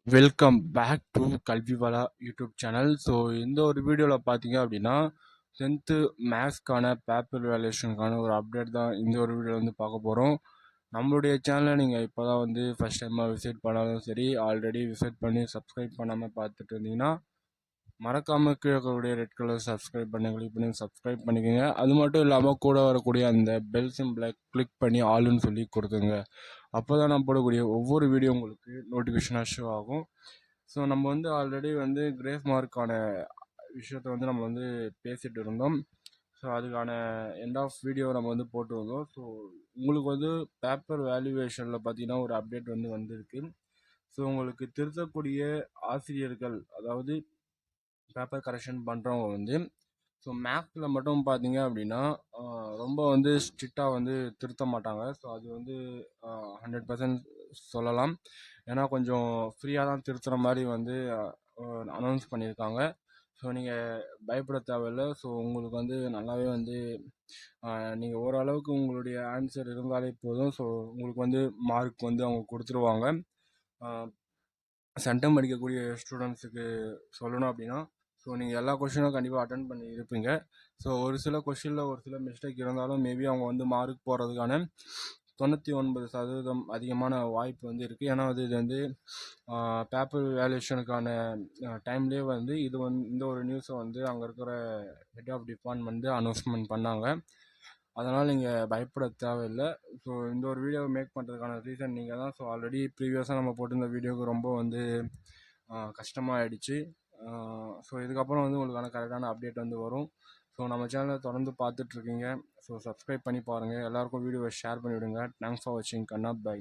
Welcome back to Kalvivala YouTube channel. So இந்த ஒரு வீடியோவில் பார்த்தீங்க அப்படின்னா 10th மேத்ஸ்க்கான பேப்பர் வேல்யூஷனுக்கான ஒரு அப்டேட் தான் இந்த ஒரு வீடியோவில் வந்து பார்க்க போகிறோம். நம்மளுடைய சேனலை நீங்கள் இப்போ தான் வந்து ஃபஸ்ட் டைமாக விசிட் பண்ணாலும் சரி, ஆல்ரெடி விசிட் பண்ணி சப்ஸ்கிரைப் பண்ணாமல் பார்த்துட்டு இருந்தீங்கன்னா மறக்காமல் கீழே இருக்கக்கூடிய ரெட் கலர் சப்ஸ்கிரைப் பண்ணி கிளிக் பண்ணி சப்ஸ்கிரைப் பண்ணிக்கோங்க. அது மட்டும் இல்லாமல் கூட வரக்கூடிய அந்த பெல் சிம்பிளை கிளிக் பண்ணி ஆளுன்னு சொல்லி கொடுத்துங்க. அப்போ தான் நான் போடக்கூடிய ஒவ்வொரு வீடியோ உங்களுக்கு நோட்டிஃபிகேஷனாக ஷோ ஆகும். ஸோ நம்ம வந்து ஆல்ரெடி வந்து கிரேஸ் மார்க்கான விஷயத்தை வந்து நம்ம வந்து பேசிகிட்டு இருந்தோம். ஸோ அதுக்கான எண்ட் ஆஃப் வீடியோ நம்ம வந்து போட்டுருந்தோம். ஸோ உங்களுக்கு வந்து பேப்பர் வேல்யூவேஷனில் பார்த்தீங்கன்னா ஒரு அப்டேட் வந்து வந்திருக்கு. ஸோ உங்களுக்கு திருத்தக்கூடிய ஆசிரியர்கள், அதாவது பேப்பர் கரெக்ஷன் பண்ணுறவங்க வந்து ஸோ மேக்ஸில் மட்டும் பார்த்தீங்க அப்படின்னா ரொம்ப வந்து ஸ்ட்ரிக்டாக வந்து திருத்த மாட்டாங்க. ஸோ அது வந்து 100% சொல்லலாம். ஏன்னா கொஞ்சம் ஃப்ரீயாக தான் திருத்துற மாதிரி வந்து அனௌன்ஸ் பண்ணியிருக்காங்க. ஸோ நீங்கள் பயப்பட தேவையில்லை. ஸோ உங்களுக்கு வந்து நல்லாவே வந்து நீங்கள் ஓரளவுக்கு உங்களுடைய ஆன்சர் இருந்தாலே போதும். ஸோ உங்களுக்கு வந்து மார்க் வந்து அவங்க கொடுத்துருவாங்க. சென்டம் அடிக்கக்கூடிய ஸ்டூடெண்ட்ஸுக்கு சொல்லணும் அப்படின்னா, ஸோ நீங்கள் எல்லா கொஷினும் கண்டிப்பாக அட்டன் பண்ணி இருப்பீங்க. ஸோ ஒரு சில கொஷினில் ஒரு சில மிஸ்டேக் இருந்தாலும் மேபி அவங்க வந்து மார்க் போகிறதுக்கான 99% அதிகமான வாய்ப்பு வந்து இருக்குது. ஏன்னா இது வந்து பேப்பர் வேல்யூஷனுக்கான டைம்லேயே வந்து இந்த ஒரு நியூஸை வந்து அங்கே இருக்கிற ஹெட் ஆஃப் டிபார்ட்மெண்ட் வந்து அனௌன்ஸ்மெண்ட் பண்ணாங்க. அதனால் நீங்கள் பயப்பட தேவையில்லை. ஸோ இந்த ஒரு வீடியோவை மேக் பண்ணுறதுக்கான ரீசன் நீங்கள் தான். ஸோ ஆல்ரெடி ப்ரீவியஸாக நம்ம போட்டிருந்த வீடியோவுக்கு ரொம்ப வந்து கஷ்டமாக ஆயிடுச்சு. ஸோ இதுக்கப்புறம் வந்து உங்களுக்கான கரெக்டான அப்டேட் வந்து வரும். ஸோ நம்ம சேனலை தொடர்ந்து பார்த்துட்ருக்கீங்க. ஸோ சப்ஸ்கிரைப் பண்ணி பாருங்கள். எல்லாருக்கும் வீடியோவை ஷேர் பண்ணிவிடுங்க. தேங்க்ஸ் ஃபார் வாட்சிங். கண்ணா பை.